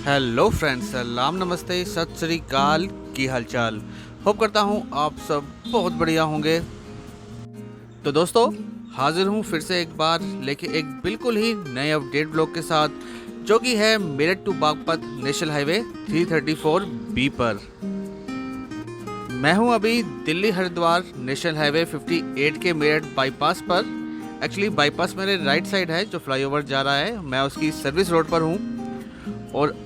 Hello friends, सलाम नमस्ते सत श्री अकाल। की हालचाल। होप करता हूँ आप सब बहुत बढ़िया होंगे। तो दोस्तों, हाजिर हूँ फिर से एक बार लेके एक बिल्कुल ही नए अपडेट ब्लॉग के साथ, जो कि है Meerut to Baghpat national highway 334 B पर। मैं हूँ अभी दिल्ली हरिद्वार नेशनल हाईवे 58 के मेरठ बाईपास पर। एक्चुअली बाईपास मेरे राइट साइड है, जो फ्लाईओवर जा रहा है, मैं उसकी सर्विस रोड पर हूँ। और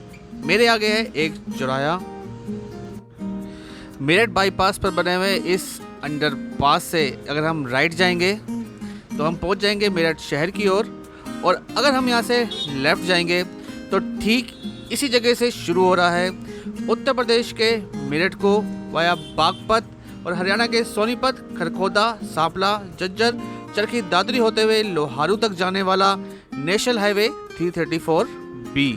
मेरे आगे है एक चौराहा। मेरठ बाईपास पर बने हुए इस अंडरपास से अगर हम राइट जाएंगे तो हम पहुंच जाएंगे मेरठ शहर की ओर। और अगर हम यहां से लेफ़्ट जाएंगे तो ठीक इसी जगह से शुरू हो रहा है उत्तर प्रदेश के मेरठ को वाया बागपत और हरियाणा के सोनीपत, खरखोदा, सांपला, झज्जर, चरखी दादरी होते हुए लोहारू तक जाने वाला नेशनल हाईवे 334 बी।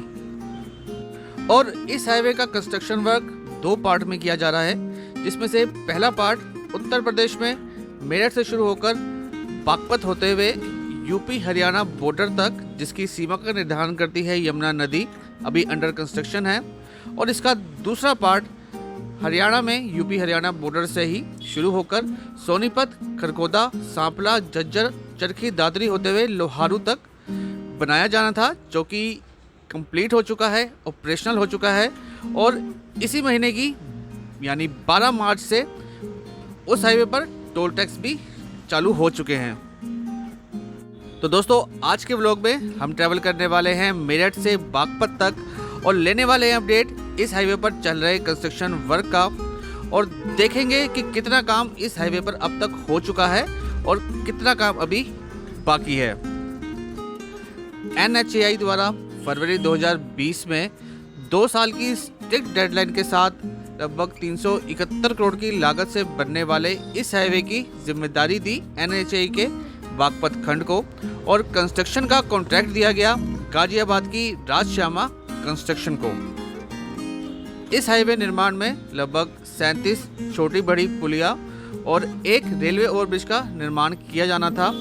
और इस हाईवे का कंस्ट्रक्शन वर्क 2 पार्ट में किया जा रहा है, जिसमें से पहला पार्ट उत्तर प्रदेश में मेरठ से शुरू होकर बागपत होते हुए यूपी हरियाणा बॉर्डर तक, जिसकी सीमा का निर्धारण करती है यमुना नदी, अभी अंडर कंस्ट्रक्शन है। और इसका दूसरा पार्ट हरियाणा में यूपी हरियाणा बॉर्डर से ही शुरू होकर सोनीपत, खरखोदा, सांपला, झज्जर, चरखी दादरी होते हुए लोहारू तक बनाया जाना था, जो कि कंप्लीट हो चुका है, ऑपरेशनल हो चुका है। और इसी महीने की यानी 12 मार्च से उस हाईवे पर टोल टैक्स भी चालू हो चुके हैं। तो दोस्तों, आज के व्लॉग में हम ट्रैवल करने वाले हैं मेरठ से बागपत तक और लेने वाले हैं अपडेट इस हाईवे पर चल रहे कंस्ट्रक्शन वर्क का। और देखेंगे कि कितना काम इस हाईवे पर अब तक हो चुका है और कितना काम अभी बाकी है। NHAI द्वारा फरवरी 2020 में 2 साल की स्ट्रिक्ट डेडलाइन के साथ लगभग 371 करोड़ की लागत से बनने वाले इस हाईवे की जिम्मेदारी दी NHAI के बागपत खंड को। और कंस्ट्रक्शन का कॉन्ट्रैक्ट दिया गया गाजियाबाद की राजश्यामा कंस्ट्रक्शन को। इस हाईवे निर्माण में लगभग 37 छोटी बड़ी पुलिया और एक रेलवे ओवरब्रिज का निर्माण किया जाना था।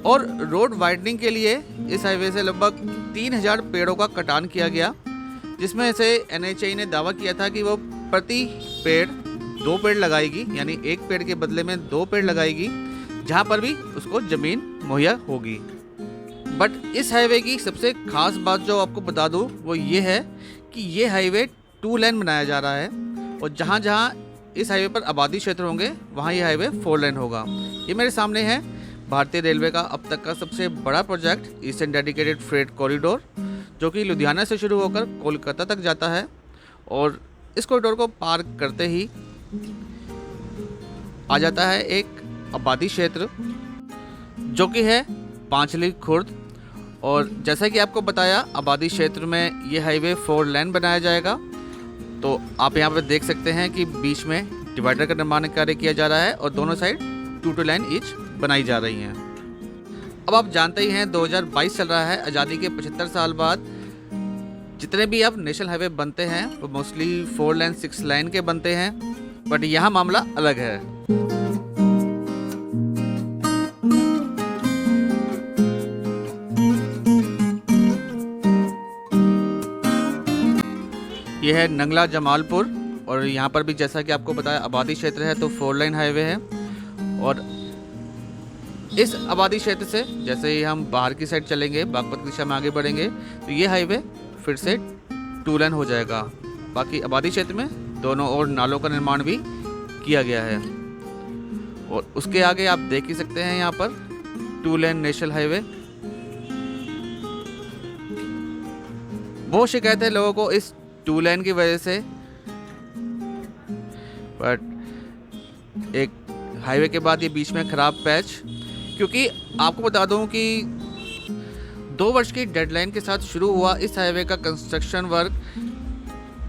और रोड वाइडनिंग के लिए इस हाईवे से लगभग 3000 पेड़ों का कटान किया गया, जिसमें से NHAI ने दावा किया था कि वो प्रति पेड़ 2 पेड़ लगाएगी, यानी एक पेड़ के बदले में 2 पेड़ लगाएगी, जहां पर भी उसको ज़मीन मुहैया होगी। बट इस हाईवे की सबसे खास बात जो आपको बता दूं वो ये है कि ये हाईवे 2 लेन बनाया जा रहा है। और जहां जहां इस हाईवे पर आबादी क्षेत्र होंगे वहां ये हाईवे 4 लेन होगा। ये मेरे सामने है भारतीय रेलवे का अब तक का सबसे बड़ा project eastern dedicated freight corridor, जो कि लुधियाना से शुरू होकर कोलकाता तक जाता है। और इस कॉरिडोर को पार करते ही आ जाता है एक आबादी क्षेत्र, जो कि है पांचली खुर्द। और जैसा कि आपको बताया, आबादी क्षेत्र में ये हाईवे 4 लेन बनाया जाएगा। तो आप यहाँ पर देख सकते हैं कि बीच में डिवाइडर का निर्माण कार्य किया जा रहा है और दोनों साइड 2 लेन ईच बनाई जा रही हैं। अब आप जानते ही हैं 2022 चल रहा है, आज़ादी के 75 साल बाद जितने भी अब नेशनल हाईवे बनते हैं वो मोस्टली 4 लेन 6 लेन के बनते हैं। बट यहाँ मामला अलग है। यह है नंगला जमालपुर और यहाँ पर भी जैसा कि आपको बताया आबादी क्षेत्र है, तो 4 लेन हाईवे है। और इस आबादी क्षेत्र से जैसे ही हम बाहर की साइड चलेंगे, बागपत की दिशा में आगे बढ़ेंगे, तो ये हाईवे फिर से 2 लेन हो जाएगा। बाकी आबादी क्षेत्र में दोनों ओर नालों का निर्माण भी किया गया है। और उसके आगे आप देख ही सकते हैं यहाँ पर 2 लेन नेशनल हाईवे। बहुत शिकायत है लोगों को इस 2 लेन की वजह से। बट एक हाईवे के बाद ये बीच में खराब पैच, क्योंकि आपको बता दूं कि 2 वर्ष की डेडलाइन के साथ शुरू हुआ इस हाईवे का कंस्ट्रक्शन वर्क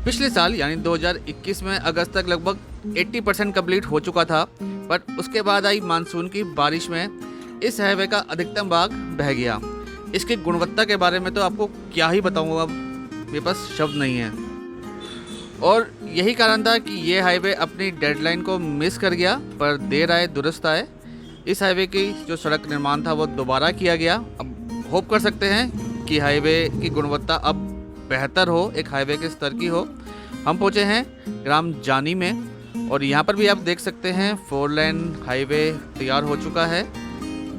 पिछले साल यानी 2021 में अगस्त तक लगभग 80% कंप्लीट हो चुका था। बट उसके बाद आई मानसून की बारिश में इस हाईवे का अधिकतम भाग बह गया। इसकी गुणवत्ता के बारे में तो आपको क्या ही बताऊँ, अब मेरे पास शब्द नहीं है। और यही कारण था कि ये हाईवे अपनी डेडलाइन को मिस कर गया, पर देर आए दुरुस्त आए। इस हाईवे की जो सड़क निर्माण था वो दोबारा किया गया। अब होप कर सकते हैं कि हाईवे की गुणवत्ता अब बेहतर हो, एक हाईवे के स्तर की हो। हम पहुँचे हैं ग्राम जानी में और यहाँ पर भी आप देख सकते हैं 4 लेन हाईवे तैयार हो चुका है।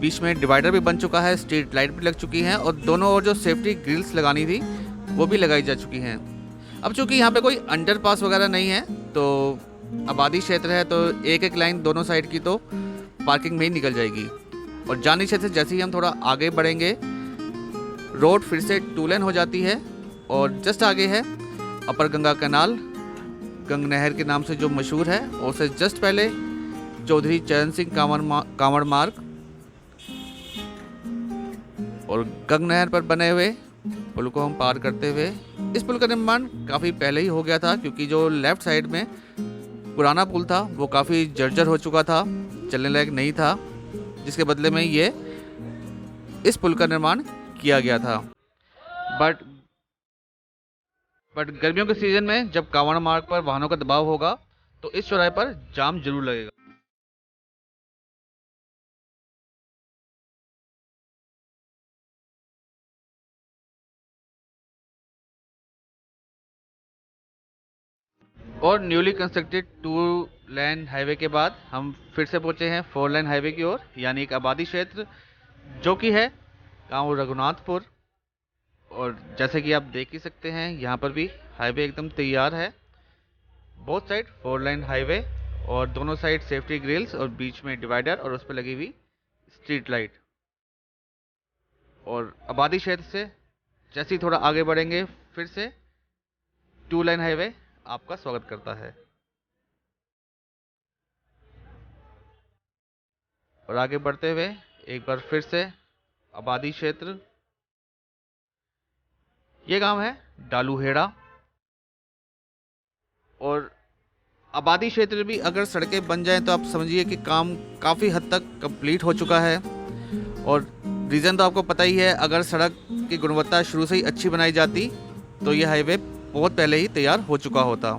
बीच में डिवाइडर भी बन चुका है, स्ट्रीट लाइट भी लग चुकी हैं और दोनों ओर जो सेफ्टी ग्रिल्स लगानी थी वो भी लगाई जा चुकी हैं। अब चूँकि यहाँ पे कोई अंडरपास वगैरह नहीं है तो आबादी क्षेत्र है, तो एक एक लाइन दोनों साइड की तो पार्किंग में ही निकल जाएगी। और जानी क्षेत्र से जैसे ही हम थोड़ा आगे बढ़ेंगे रोड फिर से 2 लेन हो जाती है और जस्ट आगे है अपर गंगा कैनाल, गंग नहर के नाम से जो मशहूर है, और उससे जस्ट पहले चौधरी चरण सिंह कांवड़ मार्ग। और गंग नहर पर बने हुए पुल को हम पार करते हुए, इस पुल का निर्माण काफ़ी पहले ही हो गया था क्योंकि जो लेफ़्ट साइड में पुराना पुल था वो काफ़ी जर्जर हो चुका था, चलने लायक नहीं था, जिसके बदले में ये इस पुल का निर्माण किया गया था। बट गर्मियों के सीज़न में जब कांवड़ मार्ग पर वाहनों का दबाव होगा तो इस चौराहे पर जाम जरूर लगेगा। और न्यूली कंस्ट्रक्टेड 2 लेन हाईवे के बाद हम फिर से पहुंचे हैं 4 लेन हाईवे की ओर, यानी एक आबादी क्षेत्र जो कि है गांव रघुनाथपुर। और जैसे कि आप देख ही सकते हैं यहाँ पर भी हाईवे एकदम तैयार है। बोथ साइड 4 लेन हाईवे और दोनों साइड सेफ्टी ग्रिल्स और बीच में डिवाइडर और उस पर लगी हुई स्ट्रीट लाइट। और आबादी क्षेत्र से जैसे ही थोड़ा आगे बढ़ेंगे फिर से 2 लेन हाईवे आपका स्वागत करता है। और आगे बढ़ते हुए एक बार फिर से आबादी क्षेत्र, ये गांव है डालूहेड़ा। और आबादी क्षेत्र भी अगर सड़कें बन जाएं तो आप समझिए कि काम काफ़ी हद तक कंप्लीट हो चुका है। और रीज़न तो आपको पता ही है, अगर सड़क की गुणवत्ता शुरू से ही अच्छी बनाई जाती तो ये हाईवे बहुत पहले ही तैयार हो चुका होता।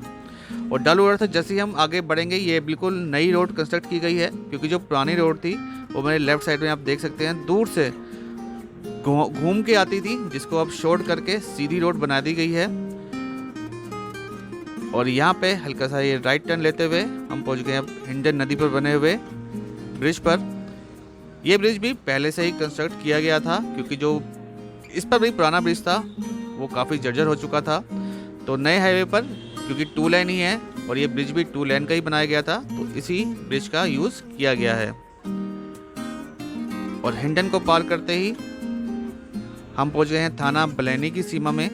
और डालूहेड़ा से जैसे ही हम आगे बढ़ेंगे ये बिल्कुल नई रोड कंस्ट्रक्ट की गई है क्योंकि जो पुरानी रोड थी वो मेरे लेफ़्ट साइड में आप देख सकते हैं दूर से घूम के आती थी, जिसको अब शॉर्ट करके सीधी रोड बना दी गई है। और यहाँ पे हल्का सा ये राइट टर्न लेते हुए हम पहुँच गए अब हिंडन नदी पर बने हुए ब्रिज पर। यह ब्रिज भी पहले से ही कंस्ट्रक्ट किया गया था क्योंकि जो इस पर भी पुराना ब्रिज था वो काफ़ी जर्जर हो चुका था। तो नए हाईवे पर क्योंकि 2 लेन ही है और ये ब्रिज भी 2 लेन का ही बनाया गया था तो इसी ब्रिज का यूज़ किया गया है। और हिंडन को पार करते ही हम पहुँच गए हैं थाना बलैनी की सीमा में,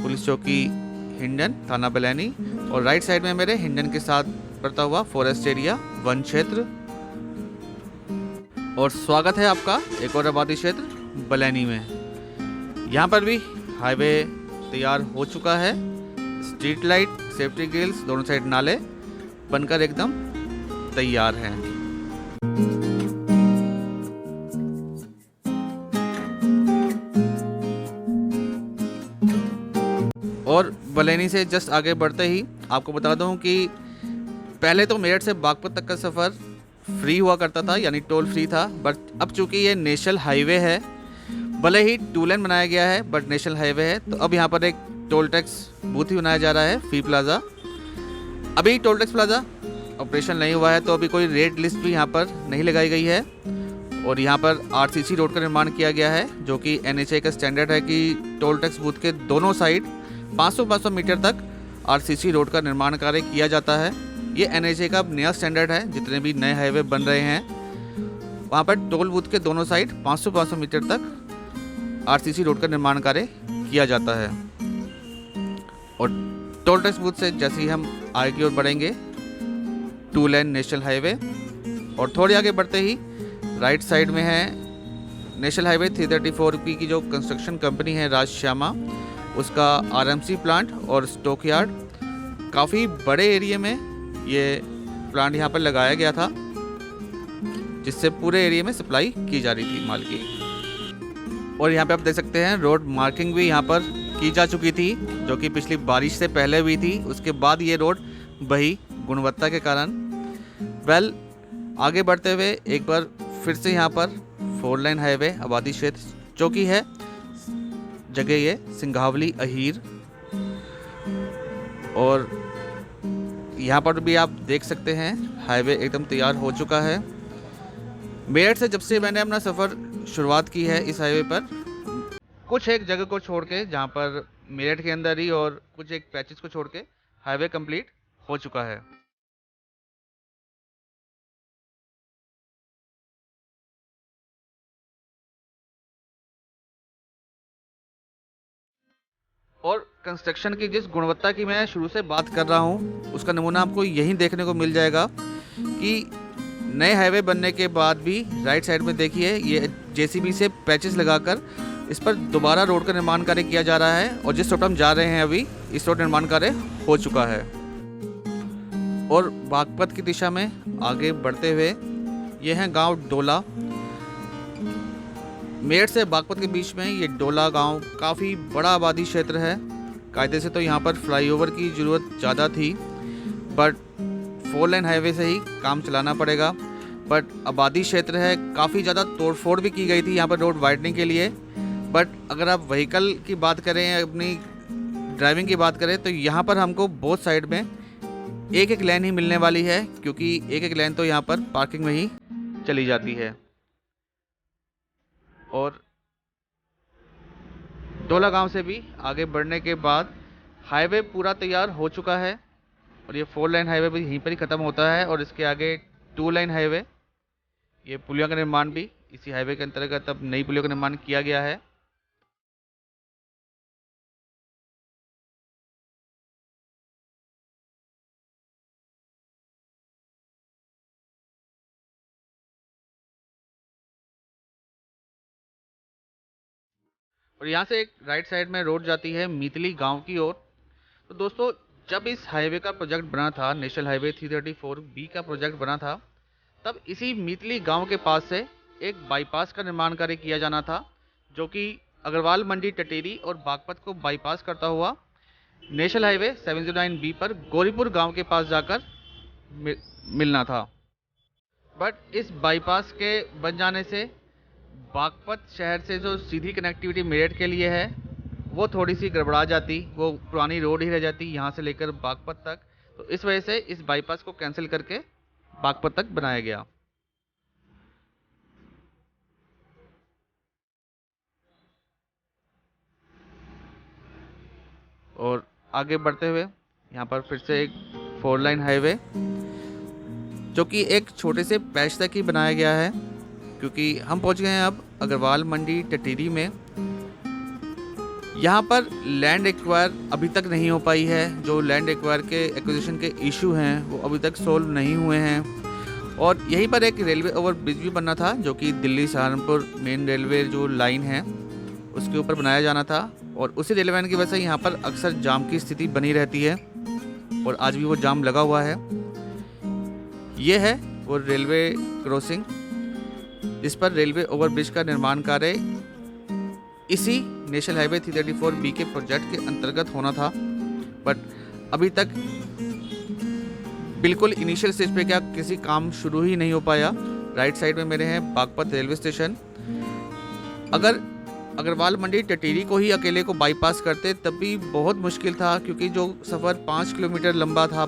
पुलिस चौकी हिंडन थाना बलैनी। और राइट साइड में मेरे हिंडन के साथ पड़ता हुआ फॉरेस्ट एरिया वन क्षेत्र। और स्वागत है आपका एक और आबादी क्षेत्र बलैनी में। यहाँ पर भी हाईवे तैयार हो चुका है, स्ट्रीट लाइट सेफ्टी ग्रिल्स दोनों साइड नाले बनकर एकदम तैयार हैं। और बलैनी से जस्ट आगे बढ़ते ही आपको बता दूं कि पहले तो मेरठ से बागपत तक का सफ़र फ्री हुआ करता था, यानी टोल फ्री था। बट अब चूंकि ये नेशनल हाईवे है, भले ही 2 लेन बनाया गया है बट नेशनल हाईवे है, तो अब यहाँ पर एक टोल टैक्स बूथ ही बनाया जा रहा है, फी प्लाज़ा। अभी टोल टैक्स प्लाज़ा ऑपरेशन नहीं हुआ है तो अभी कोई रेट लिस्ट भी यहाँ पर नहीं लगाई गई है। और यहाँ पर आरसीसी रोड का निर्माण किया गया है जो कि एनएचए का स्टैंडर्ड है कि टोल टैक्स बूथ के दोनों साइड 500 मीटर तक आरसीसी रोड का निर्माण कार्य किया जाता है। ये एनएचए का नया स्टैंडर्ड है, जितने भी नए हाईवे बन रहे हैं वहाँ पर टोल बूथ के दोनों साइड 500 मीटर तक आरसीसी रोड का निर्माण कार्य किया जाता है। और टोल टैक्स बूथ से जैसे ही हम आगे की ओर बढ़ेंगे 2 लेन नेशनल हाईवे, और थोड़ी आगे बढ़ते ही राइट साइड में है नेशनल हाईवे 334P की जो कंस्ट्रक्शन कंपनी है राज श्यामा, उसका आरएमसी प्लांट और स्टॉक यार्ड। काफ़ी बड़े एरिया में ये प्लांट यहाँ पर लगाया गया था जिससे पूरे एरिया में सप्लाई की जा रही थी माल की। और यहाँ पे आप देख सकते हैं रोड मार्किंग भी यहाँ पर की जा चुकी थी जो कि पिछली बारिश से पहले हुई थी, उसके बाद ये रोड बही गुणवत्ता के कारण। आगे बढ़ते हुए एक बार फिर से यहाँ पर 4 लेन हाईवे आबादी क्षेत्र जो कि है जगह ये सिंघावली अहीर। और यहाँ पर भी आप देख सकते हैं हाईवे एकदम तैयार हो चुका है। मेरठ से जब से मैंने अपना सफ़र शुरुआत की है इस हाईवे पर, कुछ एक जगह को छोड़ के, जहाँ पर मेरठ के अंदर ही और कुछ एक पैचेस को छोड़ के हाईवे कंप्लीट हो चुका है। और कंस्ट्रक्शन की जिस गुणवत्ता की मैं शुरू से बात कर रहा हूँ, उसका नमूना आपको यहीं देखने को मिल जाएगा कि नए हाईवे बनने के बाद भी राइट साइड में देखिए ये जेसीबी से पैचेस लगाकर इस पर दोबारा रोड का निर्माण कार्य किया जा रहा है। और जिस रोड हम जा रहे हैं अभी, इस रोड निर्माण कार्य हो चुका है। और बागपत की दिशा में आगे बढ़ते हुए ये है गांव डोला। मेरठ से बागपत के बीच में ये डोला गांव काफ़ी बड़ा आबादी क्षेत्र है। कायदे से तो यहाँ पर फ्लाईओवर की ज़रूरत ज़्यादा थी, बट 4 लेन हाईवे से ही काम चलाना पड़ेगा। बट आबादी क्षेत्र है, काफ़ी ज़्यादा तोड़फोड़ भी की गई थी यहाँ पर रोड वाइडनिंग के लिए। बट अगर आप व्हीकल की बात करें, अपनी ड्राइविंग की बात करें, तो यहाँ पर हमको बोथ साइड में एक एक लेन ही मिलने वाली है, क्योंकि एक एक लेन तो यहाँ पर पार्किंग में ही चली जाती है। और डोला गांव से भी आगे बढ़ने के बाद हाईवे पूरा तैयार हो चुका है। और ये 4 लाइन हाईवे भी यहीं पर ही ख़त्म होता है। और इसके आगे 2 लाइन हाईवे, ये पुलियों का निर्माण भी इसी हाईवे के अंतर्गत अब नई पुलियों का निर्माण किया गया है। और यहाँ से एक राइट साइड में रोड जाती है मीतली गांव की ओर। तो दोस्तों, जब इस हाईवे का प्रोजेक्ट बना था, नेशनल हाईवे 334B का प्रोजेक्ट बना था, तब इसी मीतली गांव के पास से एक बाईपास का निर्माण कार्य किया जाना था, जो कि अग्रवाल मंडी टटेरी और बागपत को बाईपास करता हुआ नेशनल हाईवे 709B पर गौरीपुर गांव के पास जाकर मिलना था। बट इस बाईपास के बन जाने से बागपत शहर से जो सीधी कनेक्टिविटी मेरठ के लिए है, वो थोड़ी सी गड़बड़ा जाती, वो पुरानी रोड ही रह जाती यहाँ से लेकर बागपत तक। तो इस वजह से इस बाईपास को कैंसिल करके बागपत तक बनाया गया। और आगे बढ़ते हुए यहाँ पर फिर से एक 4 लाइन हाईवे, जो कि एक छोटे से पैच तक ही बनाया गया है, क्योंकि हम पहुँच गए हैं अब अग्रवाल मंडी टटीरी में। यहाँ पर लैंड एक्वायर अभी तक नहीं हो पाई है। जो लैंड एक्वायर के एक्विजिशन के इशू हैं, वो अभी तक सोल्व नहीं हुए हैं। और यहीं पर एक रेलवे ओवर ब्रिज भी बनना था, जो कि दिल्ली सहारनपुर मेन रेलवे जो लाइन है उसके ऊपर बनाया जाना था। और उसी रेलवे लाइन की वजह से यहाँ पर अक्सर जाम की स्थिति बनी रहती है, और आज भी वो जाम लगा हुआ है। ये है वो रेलवे क्रॉसिंग, जिस पर रेलवे ओवर ब्रिज का निर्माण कार्य इसी नेशनल हाईवे 334B के प्रोजेक्ट के अंतर्गत होना था। बट अभी तक बिल्कुल इनिशियल स्टेज पे क्या किसी काम शुरू ही नहीं हो पाया। राइट साइड में मेरे हैं बागपत रेलवे स्टेशन। अगर अग्रवाल मंडी टटीरी को ही अकेले को बाईपास करते तब भी बहुत मुश्किल था, क्योंकि जो सफ़र 5 किलोमीटर लंबा था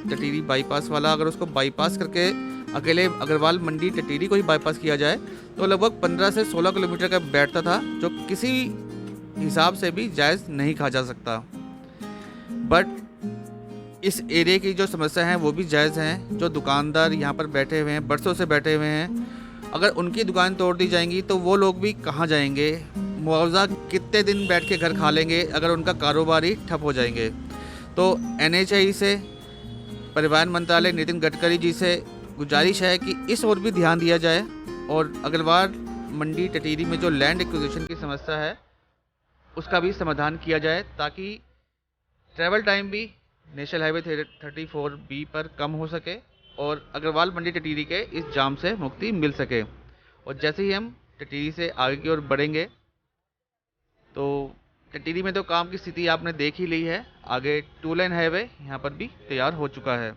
टटीरी बाईपास वाला, अगर उसको बाईपास करके अकेले अग्रवाल मंडी टटीरी को ही बाईपास किया जाए तो लगभग 15 से 16 किलोमीटर का बैठता था, जो किसी हिसाब से भी जायज़ नहीं कहा जा सकता। बट इस एरिया की जो समस्या है वो भी जायज़ हैं। जो दुकानदार यहाँ पर बैठे हुए हैं, बरसों से बैठे हुए हैं, अगर उनकी दुकान तोड़ दी जाएंगी तो वो लोग भी कहाँ जाएंगे, मुआवजा कितने दिन बैठ के घर खा लेंगे अगर उनका कारोबार ही ठप हो जाएंगे। तो NHAI से, परिवहन मंत्रालय नितिन गडकरी जी से गुजारिश है कि इस ओर भी ध्यान दिया जाए, और अग्रवाल मंडी टटीरी में जो लैंड एक्विजिशन की समस्या है उसका भी समाधान किया जाए, ताकि ट्रैवल टाइम भी नेशनल हाईवे 34B पर कम हो सके और अग्रवाल मंडी टटीरी के इस जाम से मुक्ति मिल सके। और जैसे ही हम टटीरी से आगे की ओर बढ़ेंगे, तो टटीरी में तो काम की स्थिति आपने देख ही ली है। आगे 2 लाइन हाईवे यहाँ पर भी तैयार हो चुका है।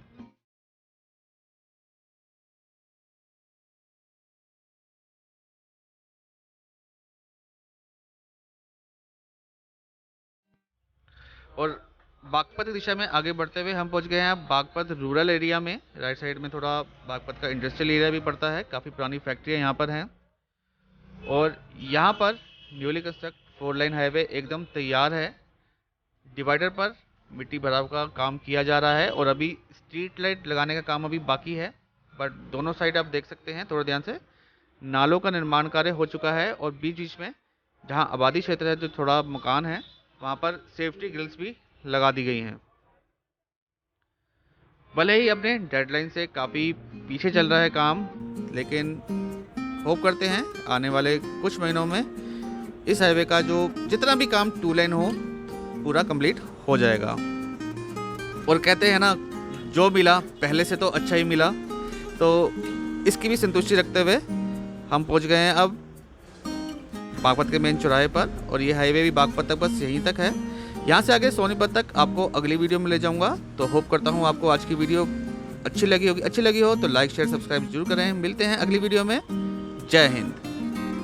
और बागपत की दिशा में आगे बढ़ते हुए हम पहुंच गए हैं बागपत रूरल एरिया में। राइट साइड में थोड़ा बागपत का इंडस्ट्रियल एरिया भी पड़ता है, काफ़ी पुरानी फैक्ट्रियाँ यहाँ पर हैं। और यहाँ पर न्यूली कंस्ट्रक्ट 4 लाइन हाईवे एकदम तैयार है। डिवाइडर पर मिट्टी भराव का काम किया जा रहा है और अभी स्ट्रीट लाइट लगाने का काम अभी बाकी है। बट दोनों साइड आप देख सकते हैं थोड़ा ध्यान से, नालों का निर्माण कार्य हो चुका है और बीच बीच में जहाँ आबादी क्षेत्र है, जो थोड़ा मकान है, वहाँ पर सेफ्टी ग्रिल्स भी लगा दी गई हैं। भले ही अपने डेडलाइन से काफ़ी पीछे चल रहा है काम, लेकिन होप करते हैं आने वाले कुछ महीनों में इस हाईवे का जो जितना भी काम 2 लाइन हो पूरा कंप्लीट हो जाएगा। और कहते हैं ना, जो मिला पहले से तो अच्छा ही मिला, तो इसकी भी संतुष्टि रखते हुए हम पहुंच गए हैं अब बागपत के मेन चौराहे पर। और ये हाईवे भी बागपत तक बस यहीं तक है, यहाँ से आगे सोनीपत तक आपको अगली वीडियो में ले जाऊंगा। तो होप करता हूँ आपको आज की वीडियो अच्छी लगी होगी। अच्छी लगी हो तो लाइक शेयर सब्सक्राइब जरूर करें। मिलते हैं अगली वीडियो में। जय हिंद।